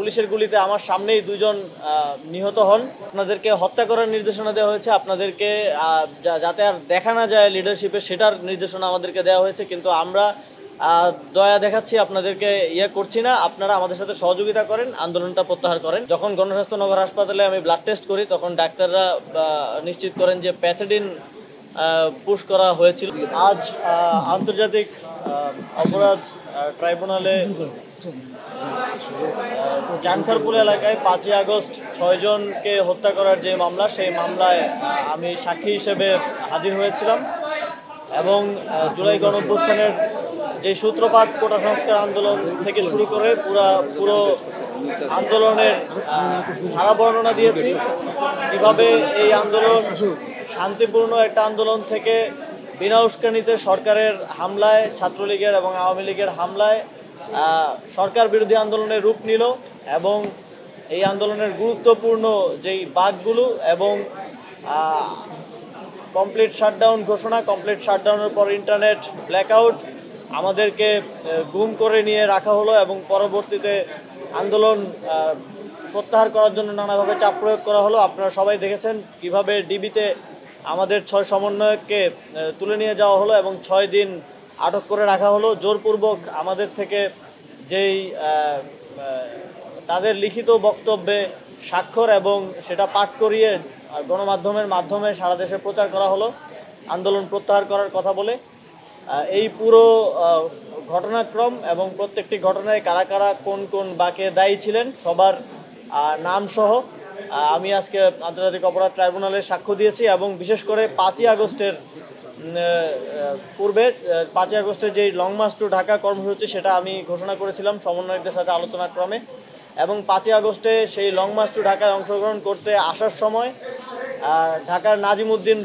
পুলিশের গুলিতে আমার সামনেই দুজন নিহত হন। আপনাদেরকে হত্যা করার নির্দেশনা দেওয়া হয়েছে, আপনাদেরকে যাতে আর দেখা না যায় লিডারশিপে, সেটার নির্দেশনা আমাদেরকে দেওয়া হয়েছে। কিন্তু আমরা দয়া দেখাচ্ছি, আপনাদেরকে করছি না। আপনারা আমাদের সাথে সহযোগিতা করেন, আন্দোলনটা প্রত্যাহার করেন। যখন গণস্বাস্থ্য নগর হাসপাতালে আমি ব্লাড টেস্ট করি, তখন ডাক্তাররা নিশ্চিত করেন যে প্যাথেডিন পুশ করা হয়েছিল। আজ আন্তর্জাতিক অপরাধ ট্রাইব্যুনালে জানখারপুল এলাকায় 5ই আগস্ট 6 জনকে হত্যা করার যে মামলা, সেই মামলায় আমি সাক্ষী হিসেবে হাজির হয়েছিলাম এবং জুলাই গণঅভ্যুত্থানের যে সূত্রপাত কোটা সংস্কার আন্দোলন থেকে শুরু করে পুরো আন্দোলনের ধারা বর্ণনা দিয়েছি। কীভাবে এই আন্দোলন শান্তিপূর্ণ একটা আন্দোলন থেকে বিনা উস্কানিতে সরকারের হামলায়, ছাত্রলীগের এবং আওয়ামী লীগের হামলায় সরকার বিরোধী আন্দোলনের রূপ নিল এবং এই আন্দোলনের গুরুত্বপূর্ণ যেই বাঁকগুলো এবং কমপ্লিট শাটডাউন ঘোষণা, কমপ্লিট শাটডাউনের পর ইন্টারনেট ব্ল্যাকআউট, আমাদেরকে গুম করে নিয়ে রাখা হলো এবং পরবর্তীতে আন্দোলন প্রত্যাহার করার জন্য নানাভাবে চাপ প্রয়োগ করা হলো। আপনারা সবাই দেখেছেন কিভাবে ডিবিতে আমাদের 6 সমন্বয়ককে তুলে নিয়ে যাওয়া হলো এবং 6 দিন আটক করে রাখা হলো। জোরপূর্বক আমাদের থেকে যেই তাদের লিখিত বক্তব্যে স্বাক্ষর এবং সেটা পাঠ করিয়ে গণমাধ্যমের মাধ্যমে সারা দেশে প্রচার করা হলো আন্দোলন প্রত্যাহার করার কথা বলে। এই পুরো ঘটনাক্রম এবং প্রত্যেকটি ঘটনায় কারা কারা কোন কোন বাঁকে দায়ী ছিলেন সবার নামসহ আমি আজকে আন্তর্জাতিক অপরাধ ট্রাইব্যুনালে সাক্ষ্য দিয়েছি এবং বিশেষ করে 5ই আগস্টের পূর্বে 5ই আগস্টের যেই লং মার্চ টু ঢাকা কর্মসূচি, সেটা আমি ঘোষণা করেছিলাম সমন্বয়কদের সাথে আলোচনাক্রমে এবং 5ই আগস্টে সেই লং মার্চ টু ঢাকায় অংশগ্রহণ করতে আসার সময় ঢাকার নাজিমউদ্দিন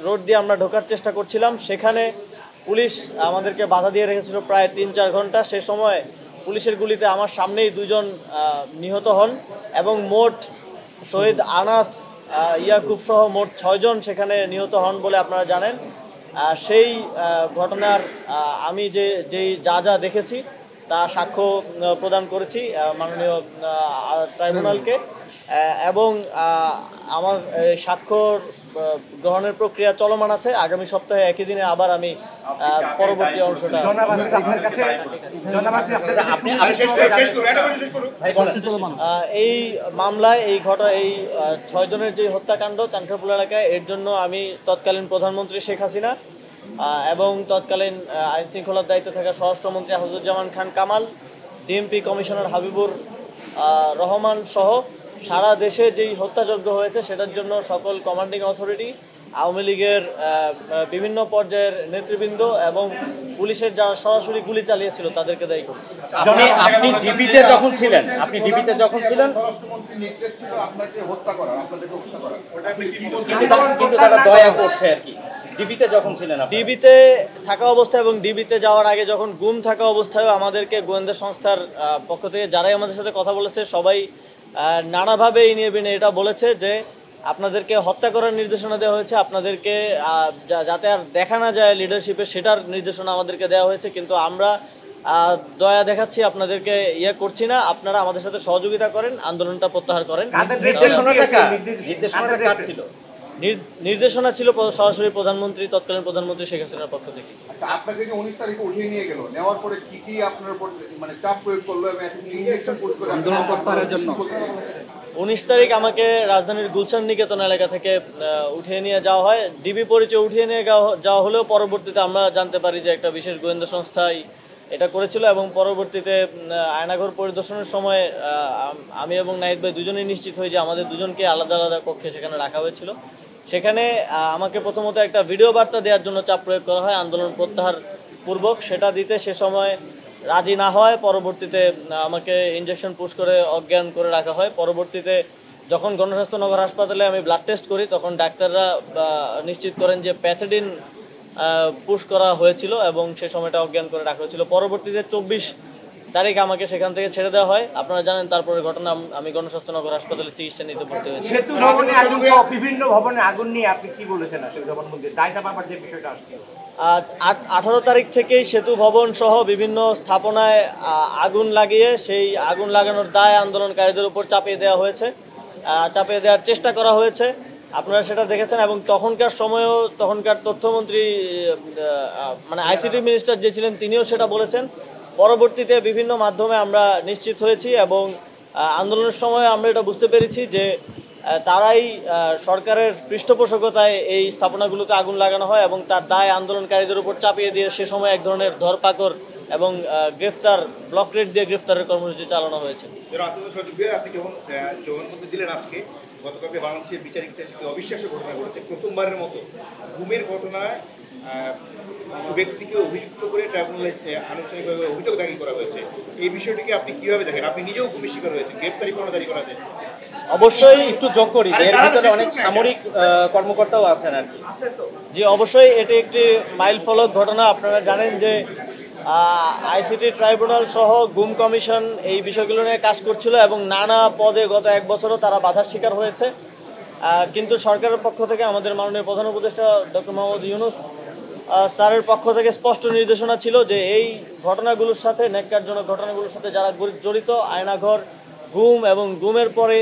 রোড দিয়ে আমরা ঢোকার চেষ্টা করছিলাম। সেখানে পুলিশ আমাদেরকে বাধা দিয়ে রেখেছিল প্রায় 3-4 ঘন্টা। সে সময় পুলিশের গুলিতে আমার সামনেই দুজন নিহত হন এবং মোট শহীদ আনাস ইয়াকুব সহ মোট 6 জন সেখানে নিহত হন বলে আপনারা জানেন। সেই ঘটনার আমি যেই যা দেখেছি তা সাক্ষ্য প্রদান করেছি মাননীয় ট্রাইব্যুনালকে এবং আমার স্বাক্ষর গ্রহণের প্রক্রিয়া চলমান আছে। আগামী সপ্তাহে একই দিনে আবার আমি পরবর্তী অংশটা এই মামলায় এই 6 জনের যে হত্যাকাণ্ড জানখারপুল এলাকায়, এর জন্য আমি তৎকালীন প্রধানমন্ত্রী শেখ হাসিনা এবং তৎকালীন আইন শৃঙ্খলার দায়িত্বে থাকা স্বরাষ্ট্রমন্ত্রী হাফিজুজ্জামান খান কামাল, ডিএমপি কমিশনার হাবিবুর রহমান সহ সারা দেশে যেই হত্যাযজ্ঞ হয়েছে সেটার জন্য সকল কমান্ডিং অথরিটি, আওয়ামী লীগের বিভিন্ন পর্যায়ের নেতৃবৃন্দ এবং পুলিশের যারা সরাসরি গুলি চালিয়েছিল তাদেরকে দায়ী করছে। আপনি ডিবিতে যখন ছিলেন কিন্তু তারা দয়া করছে আর কি। ডিবিতে থাকা অবস্থায় এবং ডিবিতে যাওয়ার আগে যখন গুম থাকা অবস্থায়ও আমাদেরকে গোয়েন্দা সংস্থার পক্ষ থেকে যারাই আমাদের সাথে কথা বলেছে সবাই নানাভাবে এই নিয়ে এটা বলেছে যে আপনাদেরকে হত্যা করার নির্দেশনা দেওয়া হয়েছে, আপনাদেরকে যাতে আর দেখা না যায় লিডারশিপে, সেটার নির্দেশনা আমাদেরকে দেওয়া হয়েছে। কিন্তু আমরা দয়া দেখাচ্ছি, আপনাদেরকে করছি না। আপনারা আমাদের সাথে সহযোগিতা করেন, আন্দোলনটা প্রত্যাহার করেন। নির্দেশনা ছিল সরাসরি প্রধানমন্ত্রী, তৎকালীন প্রধানমন্ত্রী শেখ হাসিনার পক্ষ থেকে। আপনাকে যে 19 তারিখে উঠিয়ে নিয়ে গেল, নেওয়ার পরে কি আপনার উপর মানে চাপ প্রয়োগ করলো এবং ইনজেকশন পুশ করে আন্দোলন প্রত্যাহারের জন্য 19 তারিখ আমাকে রাজধানীর গুলশান নিকেতন এলাকা থেকে উঠিয়ে নিয়ে যাওয়া হয়। ডিবি পরিচয় উঠিয়ে নিয়ে যাওয়া হলেও পরবর্তীতে আমরা জানতে পারি যে একটা বিশেষ গোয়েন্দা সংস্থাই এটা করেছিল এবং পরবর্তীতে আয়নাঘর পরিদর্শনের সময় আমি এবং নাহিদ ভাই দুজনেই নিশ্চিত হই যে আমাদের দুজনকে আলাদা আলাদা কক্ষে সেখানে রাখা হয়েছিল। সেখানে আমাকে প্রথমত একটা ভিডিও বার্তা দেওয়ার জন্য চাপ প্রয়োগ করা হয় আন্দোলন প্রত্যাহার পূর্বক। সেটা দিতে সে সময় রাজি না হয় পরবর্তীতে আমাকে ইনজেকশন পুশ করে অজ্ঞান করে রাখা হয়। পরবর্তীতে যখন গণস্বাস্থ্য নগর হাসপাতালে আমি ব্লাড টেস্ট করি, তখন ডাক্তাররা নিশ্চিত করেন যে প্যাথেডিন পুশ করা হয়েছিল এবং সে সময়টা অজ্ঞান করে রাখা হয়েছিল। পরবর্তীতে 24 তারিখ আমাকে সেখান থেকে ছেড়ে দেওয়া হয়। আপনারা জানেন তারপরে ঘটনা আমি গণস্বাস্থ্য নগর হাসপাতালে চিকিৎসা নিতে ভর্তি হয়েছি। বিভিন্ন ভবনে আগুন নিয়ে আপনি কি বলেছেন আসলে জবানবন্দি দায় চাপাবার যে বিষয়টা আসছে? 18 তারিখ থেকেই সেতু ভবন সহ বিভিন্ন স্থাপনায় আগুন লাগিয়ে সেই আগুন লাগানোর দায় আন্দোলনকারীদের উপর চাপিয়ে দেওয়া হয়েছে, চাপিয়ে দেওয়ার চেষ্টা করা হয়েছে। আপনারা সেটা দেখেছেন এবং তখনকার সময়েও তখনকার তথ্যমন্ত্রী মানে আইসিটি মিনিস্টার যে ছিলেন তিনিও সেটা বলেছেন। পরবর্তীতে বিভিন্ন মাধ্যমে আমরা নিশ্চিত হয়েছি এবং আন্দোলনের সময় আমরা এটা বুঝতে পেরেছি যে তারাই সরকারের পৃষ্ঠপোষকতায় এই স্থাপনাগুলোতে আগুন লাগানো হয় এবং তার দায় আন্দোলনকারীদের উপর চাপিয়ে দিয়ে সে সময় এক ধরনের ধরপাকড় এবং গ্রেফতার ব্লক রেড দিয়ে গ্রেফতারের কর্মসূচি চালানো হয়েছে। আপনি জবানবন্দি দিলেন আজকে, গতকালকে বাংলাদেশের বিচারিক ইতিহাসে অবিশ্বাস্য ঘটনা ঘটেছে। প্রথমবারের মতো গুমের ঘটনায় ব্যক্তিকে অভিযুক্ত করে ট্রাইব্যুনালে আনুষ্ঠানিকভাবে অভিযোগ দাখিল করা হয়েছে। এই বিষয়টিকে আপনি কিভাবে দেখেন? আপনি নিজেও গুমের শিকার হয়েছেন, গ্রেপ্তারি পরোয়ানা জারি করা যায়। অবশ্যই একটু যোগ করি, এর ভিতরে অনেক সামরিক কর্মকর্তাও আছেন আর কি। জি, অবশ্যই এটি একটি মাইল ফলক ঘটনা। আপনারা জানেন যে আইসিটি ট্রাইব্যুনাল সহ গুম কমিশন এই বিষয়গুলো নিয়ে কাজ করছিল এবং নানা পদে গত এক বছরও তারা বাধার শিকার হয়েছে। কিন্তু সরকারের পক্ষ থেকে আমাদের মাননীয় প্রধান উপদেষ্টা ডক্টর মোহাম্মদ ইউনূস স্যারের পক্ষ থেকে স্পষ্ট নির্দেশনা ছিল যে এই ঘটনাগুলোর সাথে, ন্যাক্কারজনক ঘটনাগুলোর সাথে যারা জড়িত, আয়নাঘর, গুম এবং গুমের পরে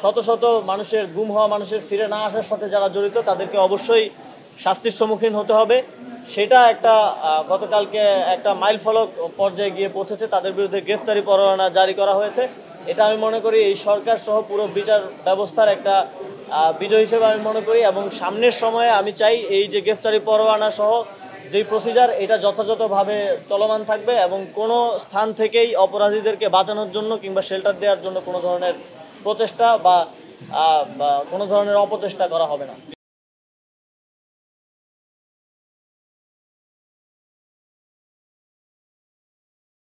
শত শত মানুষের গুম হওয়া মানুষের ফিরে না আসার সাথে যারা জড়িত তাদেরকে অবশ্যই শাস্তির সম্মুখীন হতে হবে। সেটা একটা গতকালকে একটা মাইল ফলক পর্যায়ে গিয়ে পৌঁছেছে, তাদের বিরুদ্ধে গ্রেফতারি পরোয়ানা জারি করা হয়েছে। এটা আমি মনে করি এই সরকার সহ পুরো বিচার ব্যবস্থার একটা বিজয় হিসেবে আমি মনে করি এবং সামনের সময়ে আমি চাই এই যে গ্রেফতারি পরোয়ানা সহ যেই প্রসিজার এটা যথাযথভাবে চলমান থাকবে এবং কোনো স্থান থেকেই অপরাধীদেরকে বাঁচানোর জন্য কিংবা শেল্টার দেওয়ার জন্য কোনো ধরনের প্রচেষ্টা বা কোনো ধরনের অপচেষ্টা করা হবে না।